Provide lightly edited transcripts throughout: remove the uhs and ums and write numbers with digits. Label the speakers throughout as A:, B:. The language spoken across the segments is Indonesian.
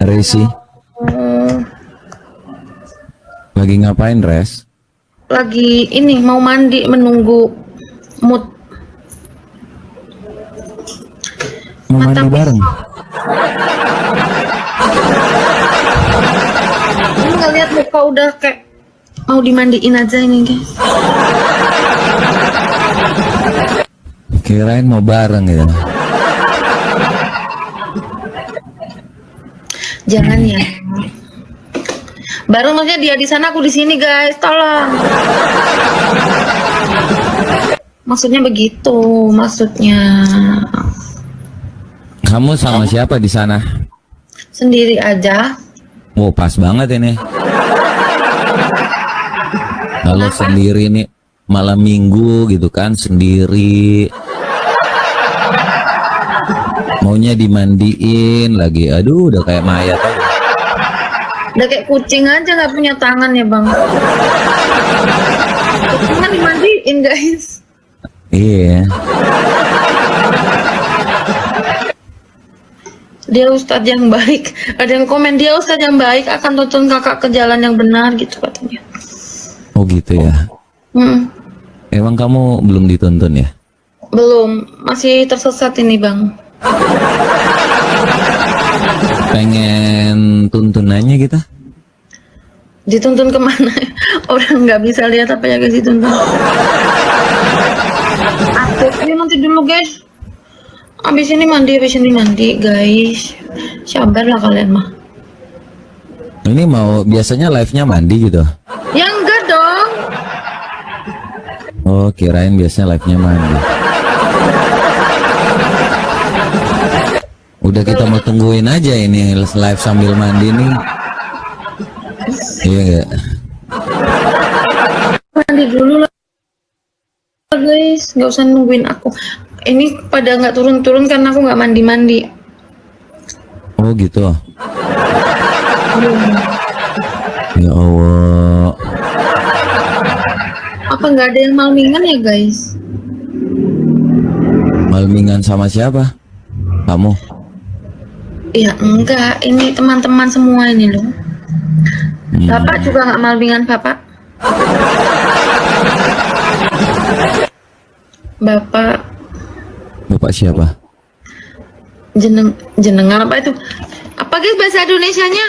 A: Resi,
B: Hmm,
A: lagi ngapain, Res?
B: lagi ini mau mandi menunggu mood.
A: Mau
B: Mata
A: mandi bareng?
B: Ini nggak lihat muka udah kayak mau dimandiin aja ini guys.
A: Kirain mau bareng gitu.
B: Jangan ya. Bareng maksudnya dia di sana aku di sini guys, tolong. Maksudnya begitu, maksudnya
A: Kamu sama siapa di sana?
B: sendiri aja.
A: Oh, pas banget ini. Kalau sendiri nih malam minggu gitu kan, sendiri. Maunya dimandiin lagi. Aduh, udah kayak mayat aja.
B: Udah kayak kucing aja nggak punya tangan ya bang. Kucing kan dimandiin guys.
A: Iya.
B: Dia ustadz yang baik. Ada yang komen dia ustadz yang baik akan tuntun kakak ke jalan yang benar gitu katanya.
A: Oh gitu ya. Emang kamu belum dituntun ya?
B: Belum, masih tersesat ini bang.
A: Pengen tuntunannya kita?
B: Dituntun kemana? Orang nggak bisa lihat apa ya guys dituntun. Aktifnya nanti dulu guys. Abis ini mandi guys. Sabarlah kalian mah.
A: Ini mau biasanya live-nya mandi gitu?
B: Ya enggak dong.
A: Oh, kirain biasanya live-nya mandi. Udah kita mau tungguin aja ini live sambil mandi nih. Iya enggak?
B: Mandi dulu lah guys. Nggak usah nungguin aku. Ini pada nggak turun-turun karena aku nggak mandi-mandi.
A: Oh gitu. Ya Allah.
B: Apa nggak ada yang malmingan ya guys?
A: Malmingan sama siapa? Kamu?
B: Ya enggak, ini teman-teman semua ini loh. Bapak juga nggak malmingan bapak?
A: Bapak siapa?
B: Jenengan apa itu? Apa guys bahasa Indonesianya?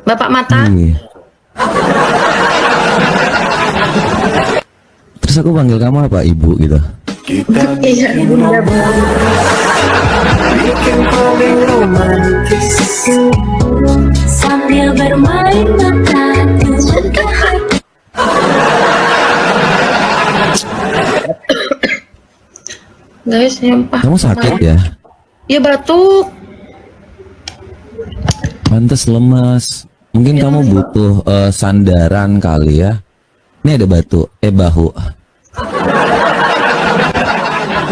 B: Bapak mata.
A: Iya. Terus aku panggil kamu apa? Ibu gitu.
B: Iya, bunda.
C: Sambil bermain mata
B: Guys, nyampah.
A: Kamu sakit ya?
B: Ya batuk.
A: Pantes lemas. Mungkin kamu butuh sandaran kali ya. Ini ada bahu.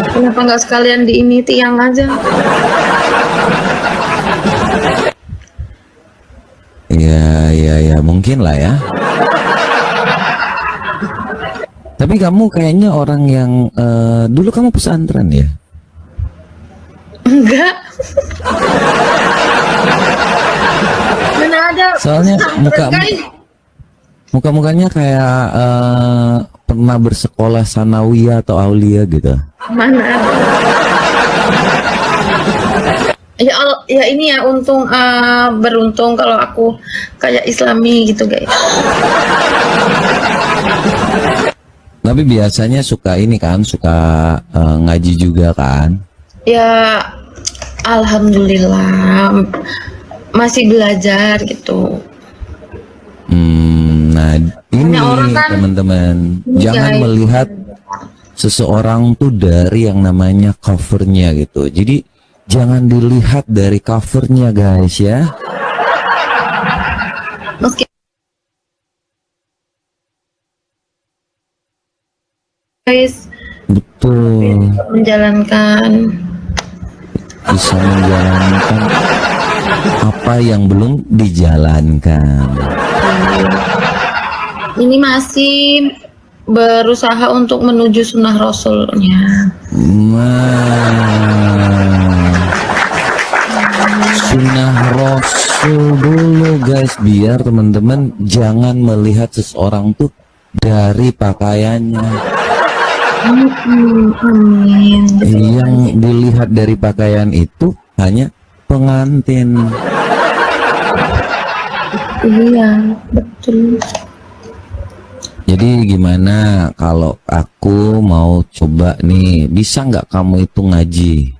B: Kenapa nggak sekalian di ini tiang aja?
A: Ya, mungkin lah ya. Tapi kamu kayaknya orang yang dulu kamu pesantren ya?
B: Enggak. Mana ada?
A: Soalnya
B: guys.
A: muka-mukanya kayak pernah bersekolah sanawiyah atau aulia gitu.
B: Mana ada? Ya ini ya beruntung kalau aku kayak Islami gitu guys.
A: Tapi biasanya suka ini kan, suka ngaji juga kan?
B: Ya alhamdulillah masih belajar gitu.
A: Nah ini
B: orang kan
A: teman-teman, jangan
B: guys,
A: melihat seseorang tuh dari yang namanya covernya gitu. Jadi jangan dilihat dari covernya guys ya.
B: meski guys
A: Betul.
B: menjalankan
A: Bisa menjalankan apa yang belum dijalankan.
B: ini masih berusaha untuk menuju sunnah rasulnya.
A: Nah, sunnah Rasul dulu guys, biar teman-teman jangan melihat seseorang tuh dari pakaiannya.
B: Amin.
A: Yang dilihat dari pakaian itu hanya pengantin.
B: Iya, betul.
A: Jadi gimana kalau aku mau coba nih, bisa nggak kamu itu ngaji?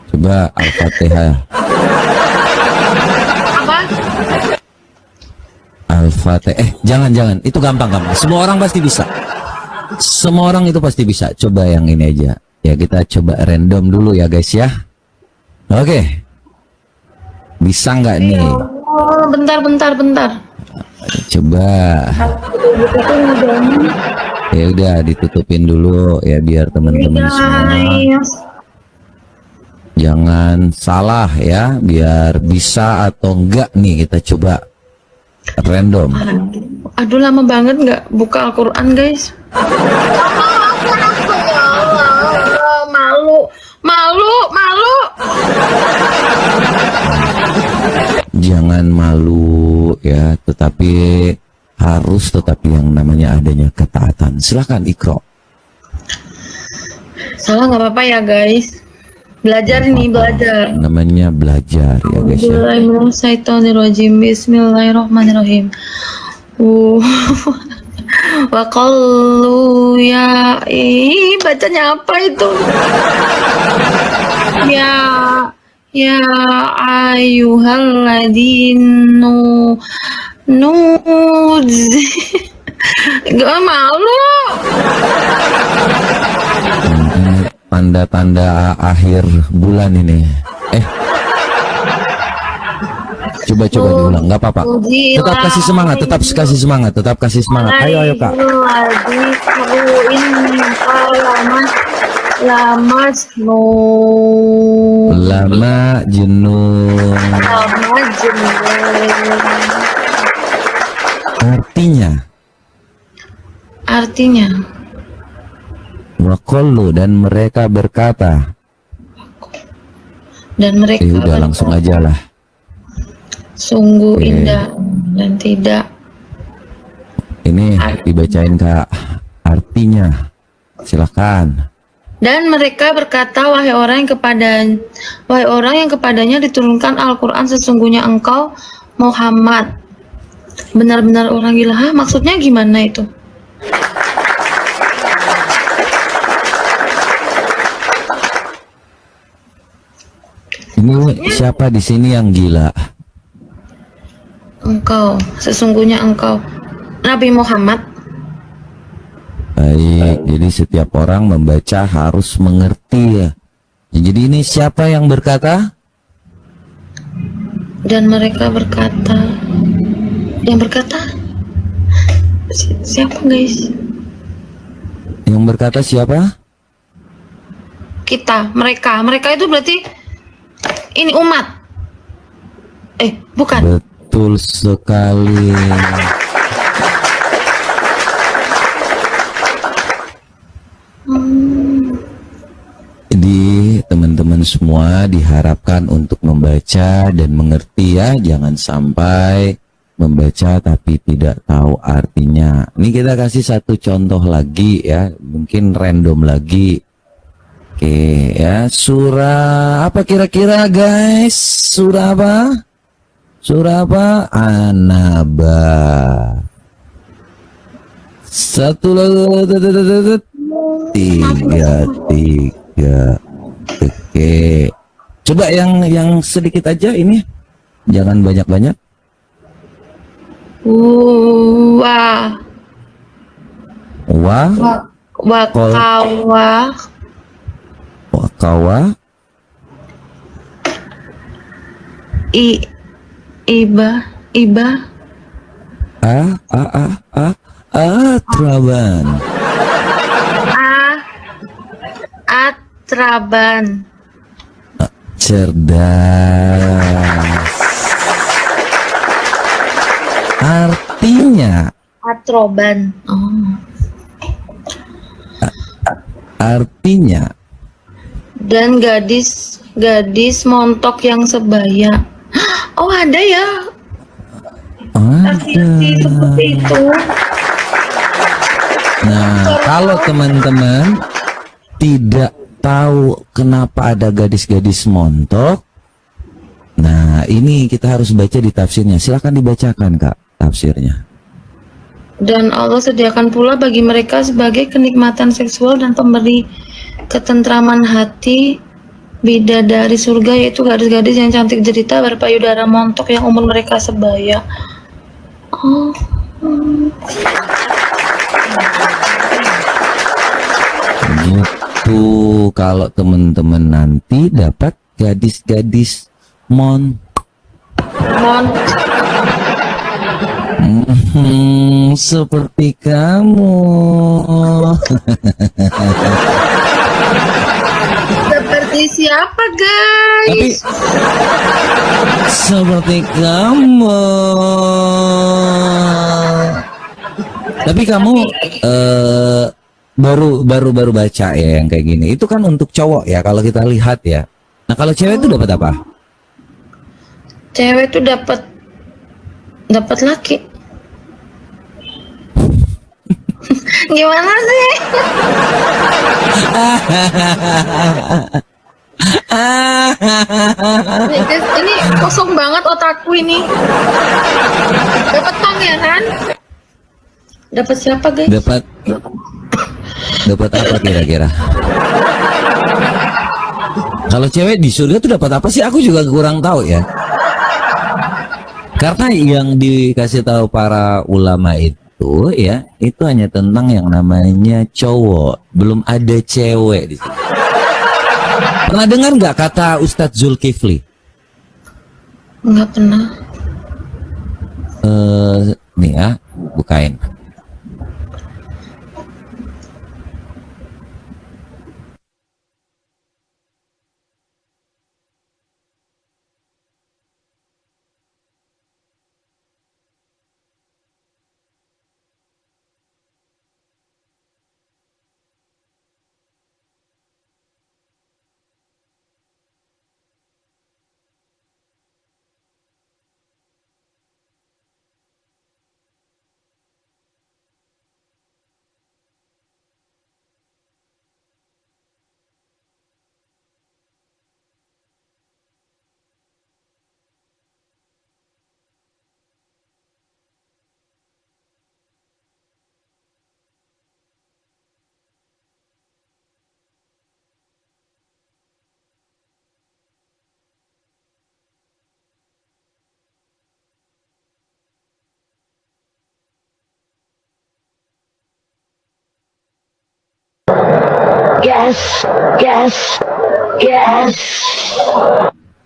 A: Coba Al-Fatihah.
B: Apa?
A: Al-Fatihah. Jangan, itu gampang. Semua orang pasti bisa. Semua orang itu pasti bisa. Coba yang ini aja. Ya kita coba random dulu ya guys ya. Oke. Bisa nggak nih?
B: Oh, bentar.
A: Coba. Ya udah ditutupin dulu ya biar teman-teman semua jangan salah ya, biar bisa atau enggak nih kita coba random.
B: Aduh, lama banget nggak buka Al-Quran guys. Malu.
A: Jangan malu ya, tetapi harus yang namanya adanya ketaatan. Silakan Ikro.
B: Salah nggak apa-apa ya guys. Belajar nih, belajar.
A: Namanya belajar ya guys ya.
B: Bismillahirrahmanirrahim. Bismillahirrahmanirrahim. Wa qalu ya, bacanya apa itu? Ya ayyuhalladzinu gak malu.
A: Tanda-tanda akhir bulan ini. Coba diulang, nggak apa-apa. Tetap kasih semangat. Ayo Kak. Lama jenuh. Artinya. Waqallu, dan mereka berkata.
B: Dan mereka
A: udah langsung aja lah.
B: Sungguh indah dan tidak.
A: Ini dibacain Kak artinya. Silakan.
B: Dan mereka berkata, wahai orang yang kepadanya diturunkan Al-Quran, sesungguhnya engkau Muhammad benar-benar orang gila. Hah, maksudnya gimana itu?
A: Ini siapa di sini yang gila?
B: Engkau, sesungguhnya engkau Nabi Muhammad.
A: Baik, jadi setiap orang membaca harus mengerti ya. Jadi ini siapa yang berkata?
B: Dan mereka berkata. Yang berkata? Siapa guys?
A: Yang berkata siapa?
B: Kita, mereka itu berarti ini umat. Bukan.
A: Betul sekali. Jadi teman-teman semua diharapkan untuk membaca dan mengerti ya, jangan sampai membaca tapi tidak tahu artinya. Ini kita kasih satu contoh lagi ya, mungkin random lagi. Oke ya, surah apa kira-kira guys? Surah apa? An-Naba. Satu lagi. Tiga. Oke. Coba yang sedikit aja ini. Jangan banyak-banyak. Wakawa.
B: Iba.
A: Atraban.
B: Atraban.
A: Cerdas. Artinya.
B: Atroban.
A: Artinya.
B: Dan gadis gadis montok yang sebaya. Oh ada ya arti seperti itu.
A: Nah, kalau teman-teman tidak tahu kenapa ada gadis-gadis montok, nah ini kita harus baca di tafsirnya. Silakan dibacakan Kak tafsirnya.
B: Dan Allah sediakan pula bagi mereka sebagai kenikmatan seksual dan pemberi ketentraman hati bidadari surga, yaitu gadis-gadis yang cantik jelita berpayudara montok yang umur mereka sebaya. Oh.
A: Gitu. Kalau teman-teman nanti dapat gadis-gadis seperti kamu.
B: Seperti siapa guys?
A: Tapi seperti kamu. Tapi kamu baru baca ya yang kayak gini. Itu kan untuk cowok ya kalau kita lihat ya. Nah, kalau cewek itu dapat apa?
B: Cewek tuh dapat laki. Gimana sih? Nih, guys, ini kosong banget otakku ini. Dapat tong ya kan? Dapat siapa guys?
A: Dapat apa kira-kira? Kalau cewek di surga tuh dapat apa sih? Aku juga kurang tahu ya. Karena yang dikasih tahu para ulama itu ya, itu hanya tentang yang namanya cowok, belum ada cewek di sini. Pernah dengar nggak kata Ustadz Zulkifli?
B: Nggak pernah.
A: Nih ya, bukain.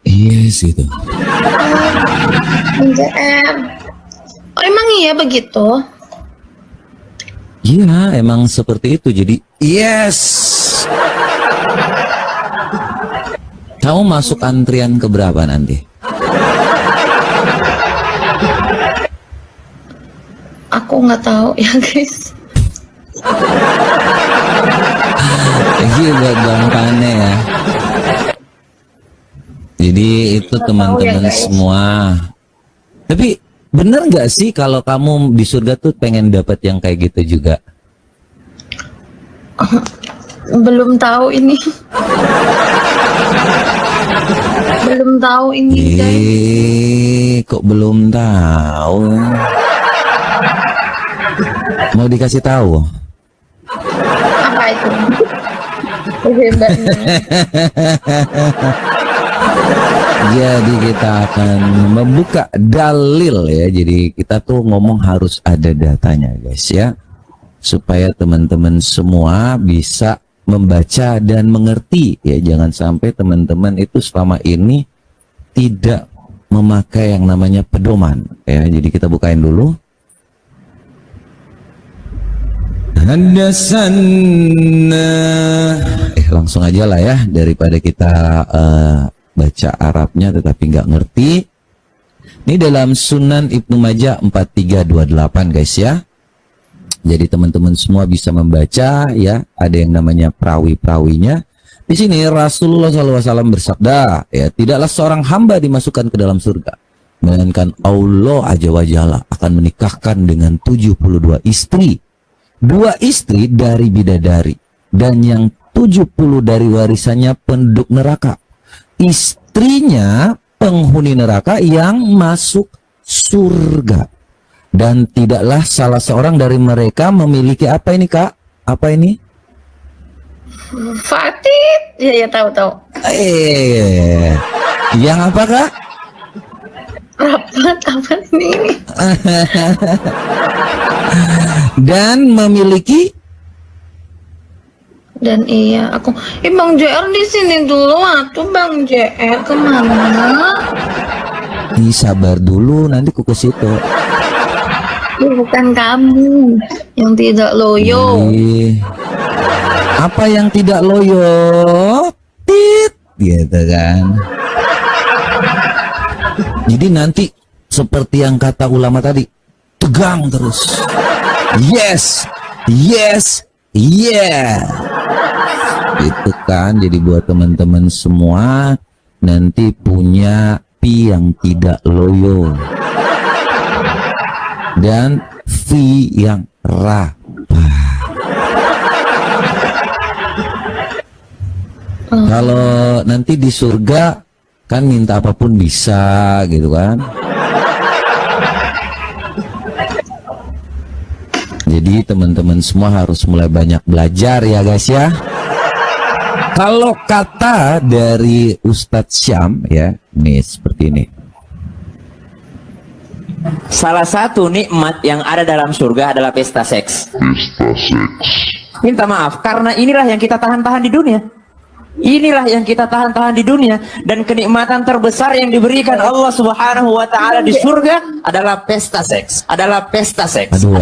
A: Yes itu.
B: MJM. Oh emang iya begitu?
A: Iya, emang seperti itu. Jadi yes. Kamu masuk antrian ke berapa nanti?
B: Aku nggak tahu ya guys.
A: Ini buat Bang Pane ya. Jadi itu teman-teman semua. Tapi bener nggak sih kalau kamu di surga tuh pengen dapat yang kayak gitu juga?
B: Belum tahu ini. Belum tahu ini guys.
A: Kok belum tahu? Mau dikasih tahu?
B: Apa itu? Hebatnya.
A: Jadi kita akan membuka dalil ya. Jadi kita tuh ngomong harus ada datanya guys ya. Supaya teman-teman semua bisa membaca dan mengerti ya. Jangan sampai teman-teman itu selama ini tidak memakai yang namanya pedoman ya. Jadi kita bukain dulu. Langsung aja lah ya, daripada kita baca Arabnya tetapi nggak ngerti. Ini dalam Sunan Ibnu Majah 4328 guys ya. Jadi teman-teman semua bisa membaca ya. Ada yang namanya perawi-perawinya. Di sini Rasulullah SAW bersabda, ya, tidaklah seorang hamba dimasukkan ke dalam surga, melainkan Allah Azza wa Jalla akan menikahkan dengan 72 istri. 2 istri dari bidadari, dan yang 70 dari warisannya penduduk neraka. Istrinya penghuni neraka yang masuk surga. Dan tidaklah salah seorang dari mereka memiliki apa ini, Kak? Apa ini?
B: Fatih, ya tahu.
A: Yang apa, Kak?
B: Rapat apa ini?
A: Dan memiliki.
B: Dan iya, Bang JR di sini dulu, atuh Bang JR kemana?
A: Sabar dulu, nanti ku ke situ.
B: Bukan kamu yang tidak loyo.
A: Apa yang tidak loyo? Tit, gitu kan. Jadi nanti seperti yang kata ulama tadi, tegang terus. Yes, yes, yeah. Itu kan, jadi buat teman-teman semua nanti punya pi yang tidak loyo dan V yang rapat. Kalau nanti di surga kan minta apapun bisa gitu kan. Jadi teman-teman semua harus mulai banyak belajar ya guys ya. Kalau kata dari Ustadz Syam ya, nih seperti ini.
D: Salah satu nikmat yang ada dalam surga adalah pesta seks. Minta maaf, karena inilah yang kita tahan-tahan di dunia. Inilah yang kita tahan-tahan di dunia. Dan kenikmatan terbesar yang diberikan Allah Subhanahu wa Ta'ala di surga adalah pesta seks. Adalah pesta seks.
A: Aduh.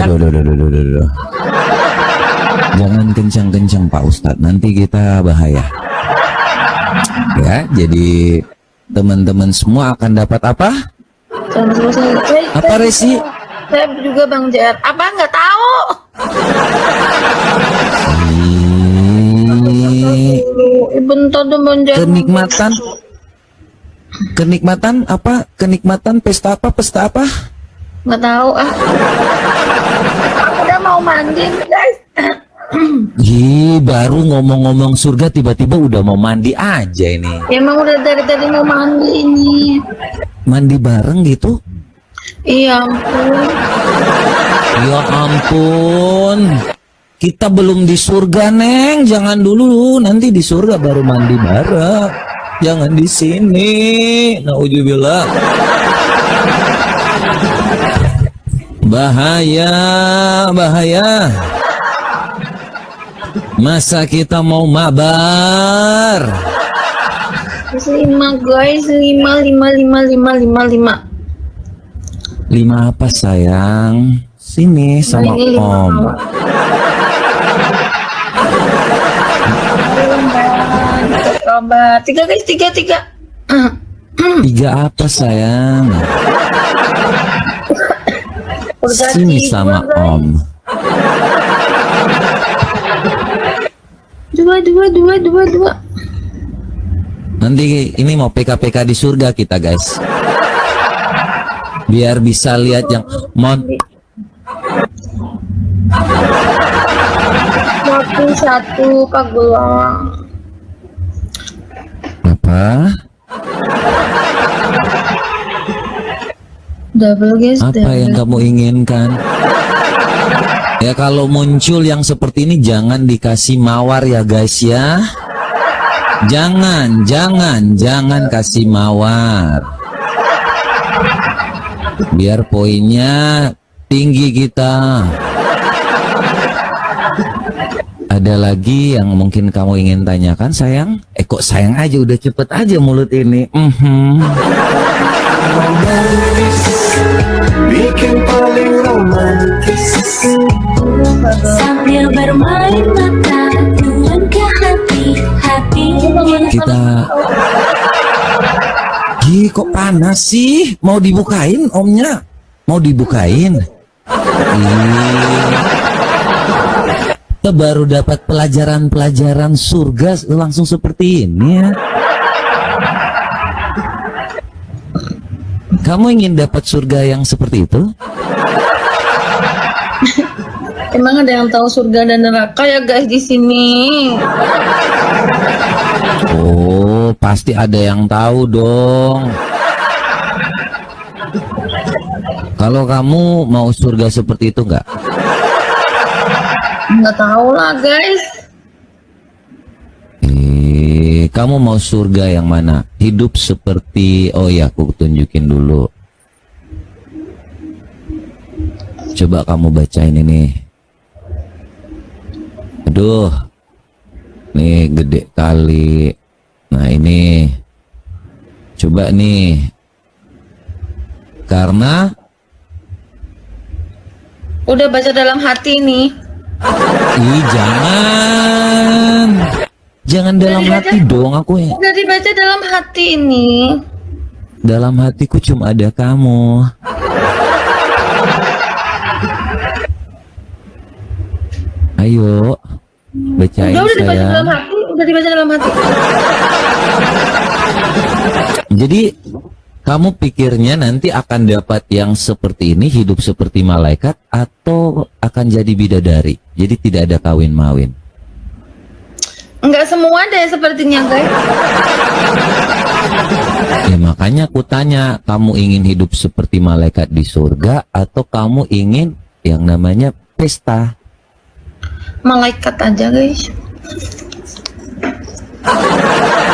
A: Jangan kencang-kencang Pak Ustadz, nanti kita bahaya. Ya, jadi teman-teman semua akan dapat apa? Apa Resi?
B: Saya juga Bang JR. Apa nggak tahu? Bentar dong Bang JR.
A: Kenikmatan apa? Kenikmatan pesta apa? Pesta apa?
B: Nggak tahu ah. Aku udah mau mandi guys.
A: Baru ngomong-ngomong surga tiba-tiba udah mau mandi aja ini.
B: Emang udah dari tadi mau mandi ini.
A: Mandi bareng gitu?
B: Iya ampun.
A: Ya ampun. Kita belum di surga, Neng. Jangan dulu, nanti di surga baru mandi bareng. Jangan di sini. Nauzubillah. Bahaya, bahaya. Masa kita mau mabar?
B: 5 guys, 5.
A: 5 apa sayang? Sini sama
B: ini 5.
A: Om.
B: Coba 3 guys, 3.
A: 3 apa sayang? Sini sama Om.
B: 2.
A: Nanti ini mau PK-PK di surga kita guys. Biar bisa lihat yang
B: satu Pagulang.
A: Apa?
B: Double guys.
A: Apa yang kamu inginkan? Ya kalau muncul yang seperti ini jangan dikasih mawar ya guys ya. Jangan kasih mawar. Biar poinnya tinggi kita. Ada lagi yang mungkin kamu ingin tanyakan sayang? Kok sayang aja udah cepet aja mulut ini.
E: Bikin paling romantis
C: Sambil bermain mata turun ke hati
A: Kita kok panas sih? Mau dibukain omnya? Mau dibukain? kita baru dapat pelajaran-pelajaran surga langsung seperti ini ya. Kamu ingin dapat surga yang seperti itu?
B: Emang ada yang tahu surga dan neraka ya guys di sini?
A: Oh, pasti ada yang tahu dong. Kalau kamu mau surga seperti itu enggak?
B: Nggak tahu lah guys.
A: Kamu mau surga yang mana? Hidup seperti, oh ya, aku tunjukin dulu. Coba kamu bacain ini. Aduh, nih gede kali. Nah ini, coba nih. Karena
B: Udah baca dalam hati nih.
A: jangan. Jangan dalam hati dong, aku ya.
B: Udah dibaca dalam hati ini.
A: Dalam hatiku cuma ada kamu. Ayo, bacain
B: Udah dibaca dalam
A: sayang.
B: hati. Udah dibaca dalam hati.
A: Jadi kamu pikirnya nanti akan dapat yang seperti ini, hidup seperti malaikat, atau akan jadi bidadari. Jadi tidak ada kawin-mawin.
B: Enggak semua deh sepertinya guys.
A: Ya makanya aku tanya, kamu ingin hidup seperti malaikat di surga, atau kamu ingin yang namanya pesta?
B: Malaikat aja guys.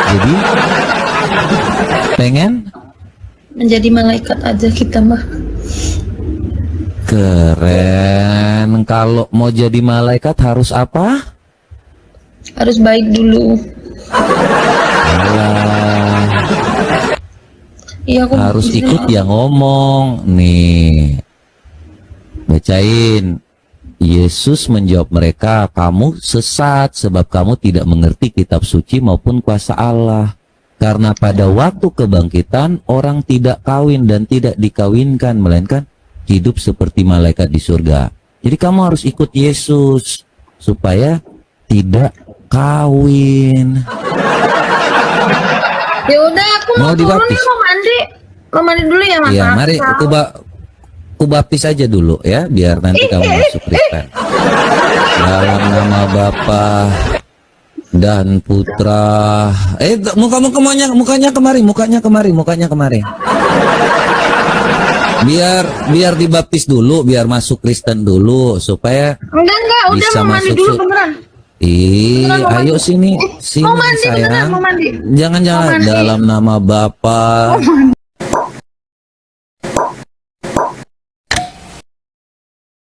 A: Jadi pengen
B: Menjadi malaikat aja kita mah.
A: keren. Kalau mau jadi malaikat harus apa?
B: Harus baik dulu.
A: Alah,
B: Iya aku
A: harus ikut yang ngomong nih. Bacain. Yesus menjawab mereka, kamu sesat sebab kamu tidak mengerti kitab suci maupun kuasa Allah. Karena pada waktu kebangkitan orang tidak kawin dan tidak dikawinkan, melainkan hidup seperti malaikat di surga. Jadi kamu harus ikut Yesus supaya tidak kawin.
B: Ya udah aku
A: Mau
B: mau turun
A: dibaptis?
B: nih, mau mandi. Mau mandi dulu ya Mas.
A: Ya, mari ku baptis aja dulu ya, biar nanti kamu masuk Kristen. Dalam nama Bapa dan Putra. Mukanya kemari. Biar dibaptis dulu, biar masuk Kristen dulu supaya
B: Enggak, udah
A: bisa
B: mau mandi
A: masuk
B: dulu beneran. Beneran mau
A: ayo
B: mandi.
A: sini
B: Mau mandi beneran,
A: sayang.
B: mau mandi.
A: Jangan
B: Mau mandi.
A: dalam nama Bapa